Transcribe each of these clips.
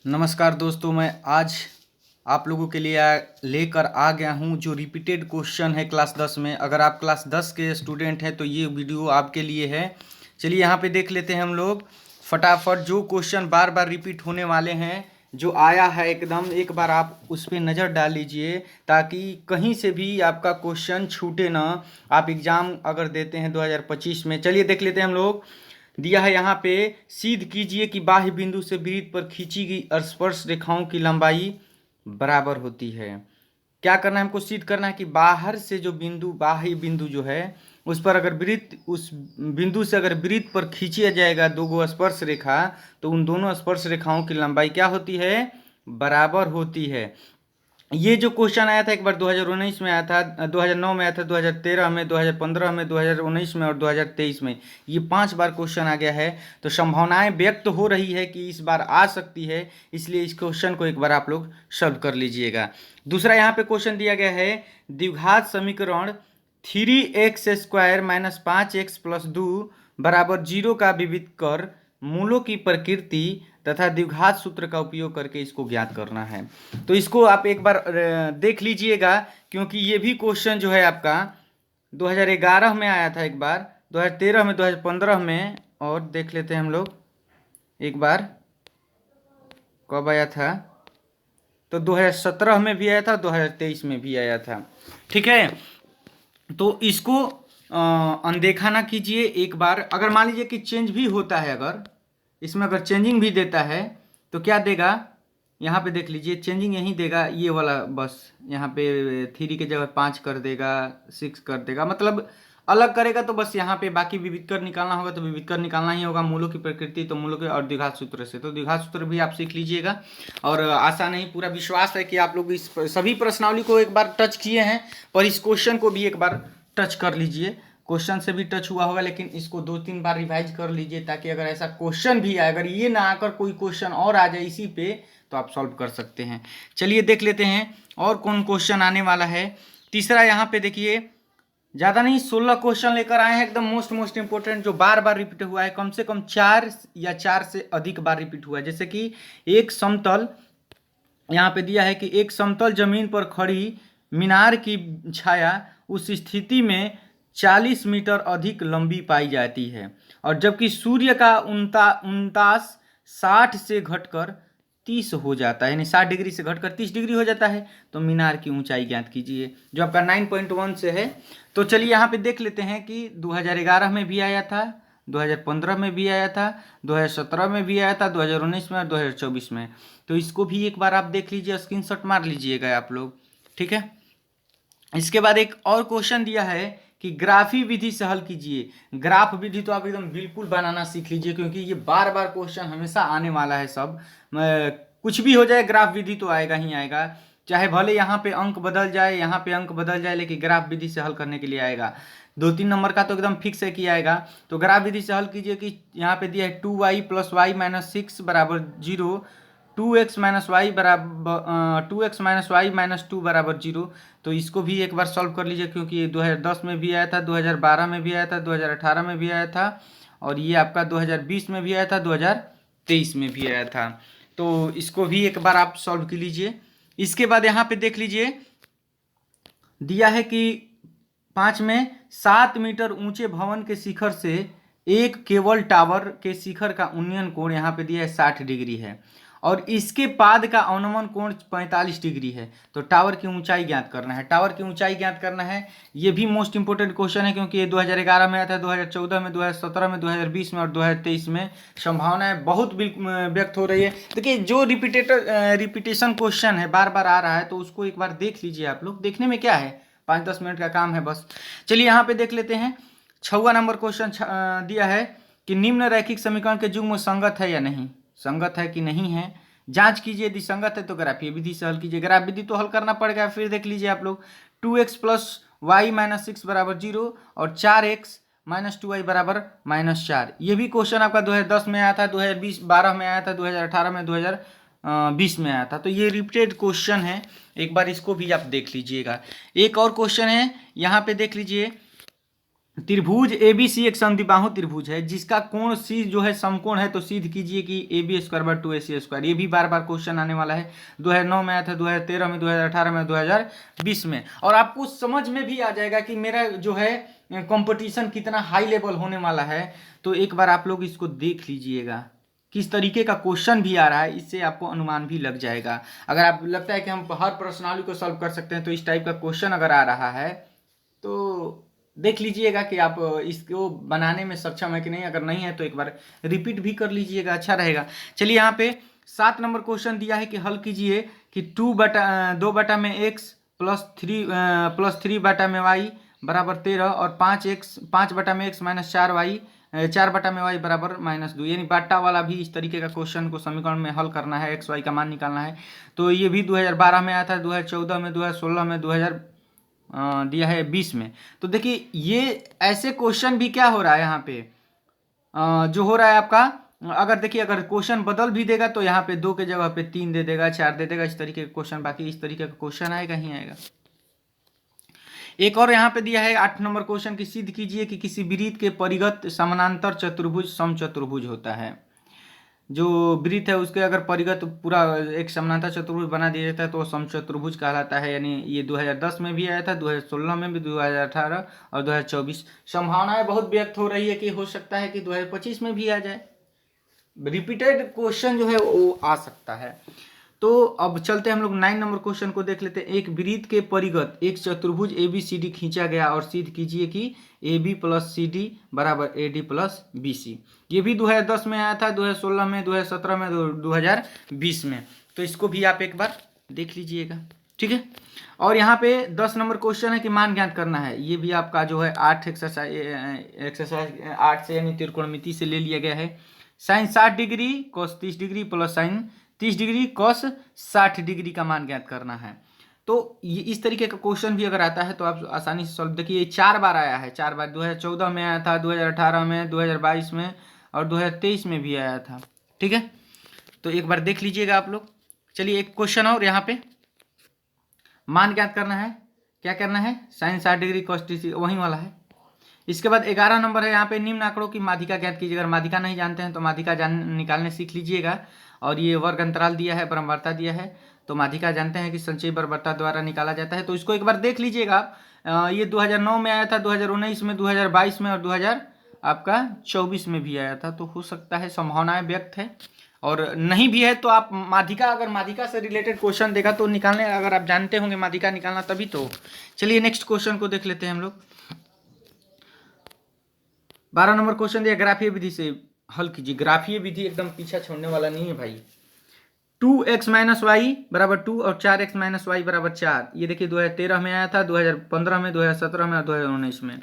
नमस्कार दोस्तों, मैं आज आप लोगों के लिए लेकर आ गया हूं जो रिपीटेड क्वेश्चन है क्लास 10 में। अगर आप क्लास 10 के स्टूडेंट हैं तो ये वीडियो आपके लिए है। चलिए यहाँ पे देख लेते हैं हम लोग फटाफट। जो क्वेश्चन बार बार रिपीट होने वाले हैं, जो आया है एकदम, एक बार आप उस पर नज़र डाल लीजिए ताकि कहीं से भी आपका क्वेश्चन छूटे ना। आप एग्ज़ाम अगर देते हैं 2025 में। चलिए देख लेते हैं हम लोग। दिया है यहाँ पे, सिद्ध कीजिए कि बाह्य बिंदु से वृत्त पर खींची गई स्पर्श रेखाओं की लंबाई बराबर होती है। क्या करना है हमको? सिद्ध करना है कि बाहर से जो बिंदु, बाह्य बिंदु जो है उस पर अगर वृत्त, उस बिंदु से अगर वृत्त पर खींचा जाएगा दो गो स्पर्श रेखा, तो उन दोनों स्पर्श रेखाओं की लंबाई क्या होती है? बराबर होती है। ये जो क्वेश्चन आया था एक बार 2019 में आया था, 2009 में आया था, 2013 में, 2015 में, 2019 में और 2023 में। ये 5 बार क्वेश्चन आ गया है। तो संभावनाएं व्यक्त हो रही है कि इस बार आ सकती है, इसलिए इस क्वेश्चन को एक बार आप लोग सॉल्व कर लीजिएगा। दूसरा यहाँ पे क्वेश्चन दिया गया है, द्विघात समीकरण 3x² - 5x + 2 बराबर 0 का विविध कर मूलों की प्रकृति तथा द्विघात सूत्र का उपयोग करके इसको ज्ञात करना है। तो इसको आप एक बार देख लीजिएगा, क्योंकि ये भी क्वेश्चन जो है आपका 2011 में आया था, एक बार 2013 में, 2015 में, और देख लेते हैं हम लोग एक बार कब आया था। तो 2017 में भी आया था, 2023 में भी आया था। ठीक है, तो इसको अनदेखा ना कीजिए। एक बार अगर मान लीजिए कि चेंज भी होता है, अगर इसमें अगर चेंजिंग भी देता है तो क्या देगा? यहाँ पे देख लीजिए, चेंजिंग यही देगा, ये वाला बस यहाँ पे 3 की जगह 5 कर देगा, 6 कर देगा, मतलब अलग करेगा। तो बस यहाँ पे बाकी विविधकर निकालना होगा, तो विविधकर निकालना ही होगा। मूलों की प्रकृति तो मूलों के, और द्विघात सूत्र से, तो द्विघात सूत्र भी आप सीख लीजिएगा। और आशा नहीं, पूरा विश्वास है कि आप लोग इस सभी प्रश्नावली को एक बार टच किए हैं, पर इस क्वेश्चन को भी एक बार टच कर लीजिए। क्वेश्चन से भी टच हुआ होगा, लेकिन इसको 2-3 बार रिवाइज कर लीजिए, ताकि अगर ऐसा क्वेश्चन भी आए, अगर ये ना आकर कोई क्वेश्चन और आ जाए इसी पे, तो आप सॉल्व कर सकते हैं। चलिए देख लेते हैं और कौन क्वेश्चन आने वाला है। तीसरा यहाँ पे देखिए, ज़्यादा नहीं 16 क्वेश्चन लेकर आए हैं, एकदम मोस्ट इंपोर्टेंट, जो बार बार रिपीट हुआ है, कम से कम 4 या 4 से अधिक बार रिपीट हुआ है। जैसे कि एक समतल, यहाँ पे दिया है कि एक समतल जमीन पर खड़ी मीनार की छाया उस स्थिति में 40 मीटर अधिक लंबी पाई जाती है, और जबकि सूर्य का उनतास 60 से घटकर 30 हो जाता है, यानी 60 डिग्री से घटकर 30 डिग्री हो जाता है। तो मीनार की ऊंचाई ज्ञात कीजिए, जो आपका 9.1 से है। तो चलिए यहाँ पे देख लेते हैं कि 2011 में भी आया था, 2015 में भी आया था, 2017 में भी आया था, 2019 में और 2024 में। तो इसको भी एक बार आप देख लीजिए, स्क्रीनशॉट मार लीजिएगा आप लोग। ठीक है, इसके बाद एक और क्वेश्चन दिया है कि ग्राफी विधि से हल कीजिए। ग्राफ विधि तो आप एकदम बिल्कुल बनाना सीख लीजिए, क्योंकि ये बार बार क्वेश्चन हमेशा आने वाला है। सब कुछ भी हो जाए, ग्राफ विधि तो आएगा ही आएगा, चाहे भले यहाँ पे अंक बदल जाए, यहाँ पे अंक बदल जाए, लेकिन ग्राफ विधि से हल करने के लिए आएगा। 2-3 नंबर का तो एकदम फिक्स है कि आएगा। तो ग्राफ विधि से हल कीजिए कि यहाँ पे दिया है 2y + y - 6 बराबर 0, 2x - y बराबर 2x - y - 2 बराबर 0। तो इसको भी एक बार सॉल्व कर लीजिए, क्योंकि ये 2010 में भी आया था, 2012 में भी आया था, 2018 में भी आया था, और ये आपका 2020 में भी आया था, 2023 में भी आया था। तो इसको भी एक बार आप सॉल्व कर लीजिए। इसके बाद यहाँ पे देख लीजिए, दिया है कि 5 में 7 मीटर ऊंचे भवन के शिखर से एक केबल टावर के शिखर का उन्नयन कोण यहाँ पे दिया है 60 डिग्री है, और इसके पाद का अवनमन कोण 45 डिग्री है। तो टावर की ऊंचाई ज्ञात करना है, टावर की ऊंचाई ज्ञात करना है। ये भी मोस्ट इंपोर्टेंट क्वेश्चन है, क्योंकि ये 2011 में आया था, 2014 में, 2017 में, 2020 में और 2023 में। संभावनाएं बहुत व्यक्त हो रही है। देखिए, जो रिपीटेशन क्वेश्चन है, बार बार आ रहा है, तो उसको एक बार देख लीजिए आप लोग। देखने में क्या है, 5-10 मिनट का काम है बस। चलिए यहाँ पे देख लेते हैं। 6वां नंबर क्वेश्चन दिया है कि निम्न रैखिक समीकरण के युग्म संगत है या नहीं, संगत है कि नहीं है, जांच कीजिए। यदि संगत है तो ग्राफीय विधि से हल कीजिए। ग्राफ विधि तो हल करना पड़ेगा। फिर देख लीजिए आप लोग, 2x + y - 6 बराबर 0 और 4x - 2y बराबर -4। ये भी क्वेश्चन आपका 2010 में आया था, 2012 में आया था, 2018 में, 2020 में आया था। तो ये रिपीटेड क्वेश्चन है, एक बार इसको भी आप देख लीजिएगा। एक और क्वेश्चन है, यहाँ पे देख लीजिए, त्रिभुज ABC एक समद्विबाहु त्रिभुज है जिसका कोण C जो है समकोण है, तो सिद्ध कीजिए कि AB² / 2AC²। ये भी बार बार क्वेश्चन आने वाला है, 2009 में आया था, 2013 में, 2018 में, 2020 में। और आपको समझ में भी आ जाएगा कि मेरा जो है कंपटीशन कितना हाई लेवल होने वाला है। तो एक बार आप लोग इसको देख लीजिएगा, किस तरीके का क्वेश्चन भी आ रहा है, इससे आपको अनुमान भी लग जाएगा। अगर आप लगता है कि हम हर प्रश्नावली को सॉल्व कर सकते हैं, तो इस टाइप का क्वेश्चन अगर आ रहा है तो देख लीजिएगा कि आप इसको बनाने में सक्षम है कि नहीं। अगर नहीं है तो एक बार रिपीट भी कर लीजिएगा, अच्छा रहेगा। चलिए यहाँ पे 7 नंबर क्वेश्चन दिया है कि हल कीजिए कि 2 में x +3 बटा में y बराबर 13 और 5 बटा में x - 4y 4 बटा में y बराबर -2, यानी बाटा वाला भी इस तरीके का क्वेश्चन को समीकरण में हल करना है, x y का मान निकालना है। तो ये भी 2012 में आया था, 2014 में, 2016 में, 2000 दिया है 20 में। तो देखिए ये ऐसे क्वेश्चन भी क्या हो रहा है यहाँ पे, जो हो रहा है आपका, अगर देखिए अगर क्वेश्चन बदल भी देगा तो यहाँ पे 2 के जगह पे 3 दे देगा, 4 दे देगा, इस तरीके का क्वेश्चन। बाकी इस तरीके का क्वेश्चन आएगा ही आएगा। एक और यहाँ पे दिया है 8 नंबर क्वेश्चन की सिद्ध कीजिए कि किसी वृत्त के परिगत समानांतर चतुर्भुज समचतुर्भुज होता है। जो वृत्त है उसके अगर परिगत पूरा एक समानांतर चतुर्भुज बना दिया जाता है तो समचतुर्भुज कहलाता है। यानी ये 2010 में भी आया था, 2016 में भी, 2018 और 2024। संभावनाएं बहुत व्यक्त हो रही है कि हो सकता है कि 2025 में भी आ जाए। रिपीटेड क्वेश्चन जो है वो आ सकता है। तो अब चलते हैं हम लोग 9 नंबर क्वेश्चन को देख लेते हैं। एक वृत्त के परिगत एक चतुर्भुज ABCD खींचा गया और सिद्ध कीजिए कि AB + CD = AD + BC। ये भी 2010 में आया था, 2016 में, 2017 में, 2020 में। तो इसको भी आप एक बार देख लीजिएगा, ठीक है। और यहाँ पे 10 नंबर क्वेश्चन है कि मान ज्ञात करना है। ये भी आपका जो है 8 एक्सरसाइज 8 से यानी त्रिकोणमिति से ले लिया गया है। sin 60 degree cos 30 degree plus sin 30 degree cos 60 degree का मान ज्ञात करना है। तो ये इस तरीके का क्वेश्चन भी अगर आता है तो आप आसानी से सॉल्व। देखिए ये 4 बार आया है, 4 बार 2014 में आया था, 2018 में, 2022 में और 2023 में भी आया था, ठीक है। तो एक बार देख लीजिएगा आप लोग। चलिए एक क्वेश्चन और यहाँ पे मान ज्ञात करना है। क्या करना है? sin 60 डिग्री cos 30 वही वाला है। इसके बाद 11 नंबर है, यहाँ पे निम्न आंकड़ों की माध्यिका ज्ञात कीजिए। अगर माध्यिका नहीं जानते हैं तो माध्यिका निकालने सीख लीजिएगा। और ये वर्ग अंतराल दिया है, परम्परता दिया है, तो माध्यिका जानते हैं कि संचयी परम्परता द्वारा निकाला जाता है। तो इसको एक बार देख लीजिएगा आप। ये 2009 में आया था, 2019 में, 2022 में और 2024 में भी आया था। तो हो सकता है, संभावनाएं व्यक्त है। और नहीं भी है तो आप माध्यिका, अगर माध्यिका से रिलेटेड क्वेश्चन देगा तो निकालने, अगर आप जानते होंगे माध्यिका निकालना तभी तो। चलिए नेक्स्ट क्वेश्चन को देख लेते हैं हम लोग। 12 नंबर क्वेश्चन दिया, ग्राफीय विधि से हल कीजिए। ग्राफीय विधि एकदम पीछा छोड़ने वाला नहीं है भाई। 2x - y = 2 और 4x - y = 4। ये देखिए 2013 में आया था, 2015 में, 2017 में और 2019 में।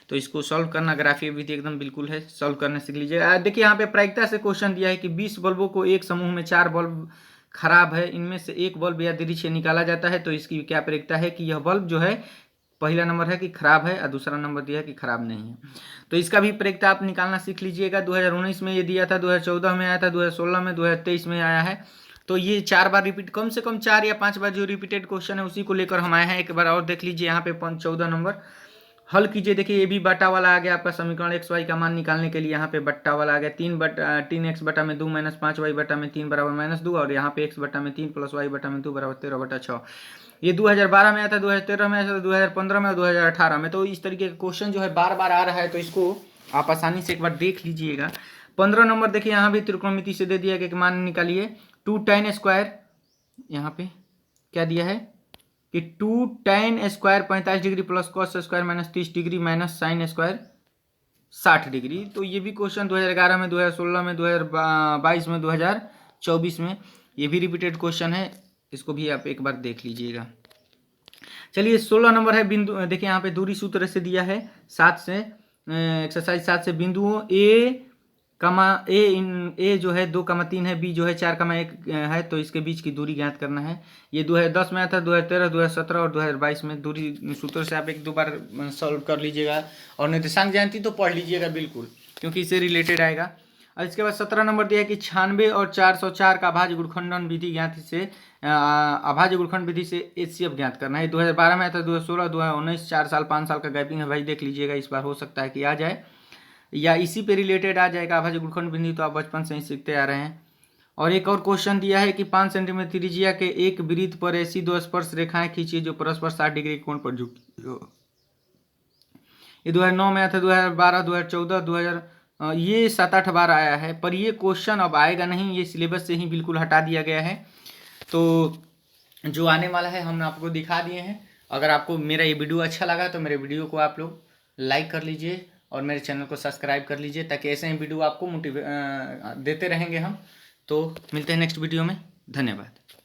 तो इसको सॉल्व करना, ग्राफीय विधि एकदम बिल्कुल है, सॉल्व करने सीख लीजिए। देखिए यहाँ पे प्रायिकता से क्वेश्चन दिया है कि 20 बल्बों को एक समूह में 4 बल्ब खराब है, इनमें से एक बल्ब या दृश्य निकाला जाता है, तो इसकी क्या प्रायिकता है कि यह बल्ब जो है, पहला नंबर है कि खराब है और दूसरा नंबर दिया है कि खराब नहीं है। तो इसका भी प्रायिकता आप निकालना सीख लीजिएगा। 2019 में ये दिया था, 2014 में आया था, 2016 में, 2023 में आया है। तो ये 4 बार रिपीट, कम से कम 4 या 5 बार जो रिपीटेड क्वेश्चन है उसी को लेकर हम आए हैं। एक बार और देख लीजिए यहाँ पे 14 नंबर हल कीजिए। देखिए ये भी बट्टा वाला आ गया आपका समीकरण। एक्स वाई का मान निकालने के लिए यहाँ पे बट्टा वाला आ गया। 3x बटा में 2 - 5y बटा में 3 = -2 और यहाँ पे x बटा में 3 + y बटा में 2 = 13/6। ये 2012 में आया था, 2013 में आया था, 2015 में और 2018 में। तो इस तरीके का क्वेश्चन जो है बार बार आ रहा है, तो इसको आप आसानी से एक बार देख लीजिएगा। 15 नंबर देखिए, यहाँ भी त्रिकोणमिति से दे दिया गया कि मान निकालिए 2 tan स्क्वायर, यहाँ पे क्या दिया है कि 2 tan square 45 degree plus cos square -30 degree minus sin square 60 degree. तो ये भी क्वेश्चन 2011 में, 2016 में, 2022 में, 2024 में, ये भी रिपीटेड क्वेश्चन है। इसको भी आप एक बार देख लीजिएगा। चलिए 16 नंबर है बिंदु। देखिए यहाँ पे दूरी सूत्र से दिया है 7 से, एक्सरसाइज 7 से बिंदुओं ए जो है 2,3 है, बी जो है 4,1 है, तो इसके बीच की दूरी ज्ञात करना है। ये 2010 में आया था, 2013, 2017 और 2022 में। दूरी सूत्र से आप 1-2 बार सॉल्व कर लीजिएगा और निर्देशांक ज्यामिति तो पढ़ लीजिएगा बिल्कुल, क्योंकि इससे रिलेटेड आएगा। और इसके बाद 17 नंबर दिया है कि 96 और 404 का अभाज्य गुणनखंड विधि ज्ञात से अभाज्य गुणनखंड विधि से HCF ज्ञात करना है। 2012 में आया था, 2016, 2019, 4 साल 5 साल का गैपिंग है भाई, देख लीजिएगा, इस बार हो सकता है कि आ जाए या इसी पे रिलेटेड आ जाएगा अभाज्य गुणनखंड विधि, तो आप बचपन से ही सीखते आ रहे हैं। और एक और क्वेश्चन दिया है कि 5 सेंटीमीटर त्रिज्या के एक वृत्त पर ऐसी दो स्पर्श रेखाएं खींचिए जो परस्पर 60 डिग्री के कोण पर झुकी हो। ये 2009 में आया था, 2012, 2014, 2000 ये 7-8 बार आया है, पर ये क्वेश्चन अब आएगा नहीं, ये सिलेबस से ही बिल्कुल हटा दिया गया है। तो जो आने वाला है हम आपको दिखा दिए हैं। अगर आपको मेरा ये वीडियो अच्छा लगा तो मेरे वीडियो को आप लोग लाइक कर लीजिए और मेरे चैनल को सब्सक्राइब कर लीजिए, ताकि ऐसे ही वीडियो आपको देते रहेंगे हम। तो मिलते हैं नेक्स्ट वीडियो में। धन्यवाद।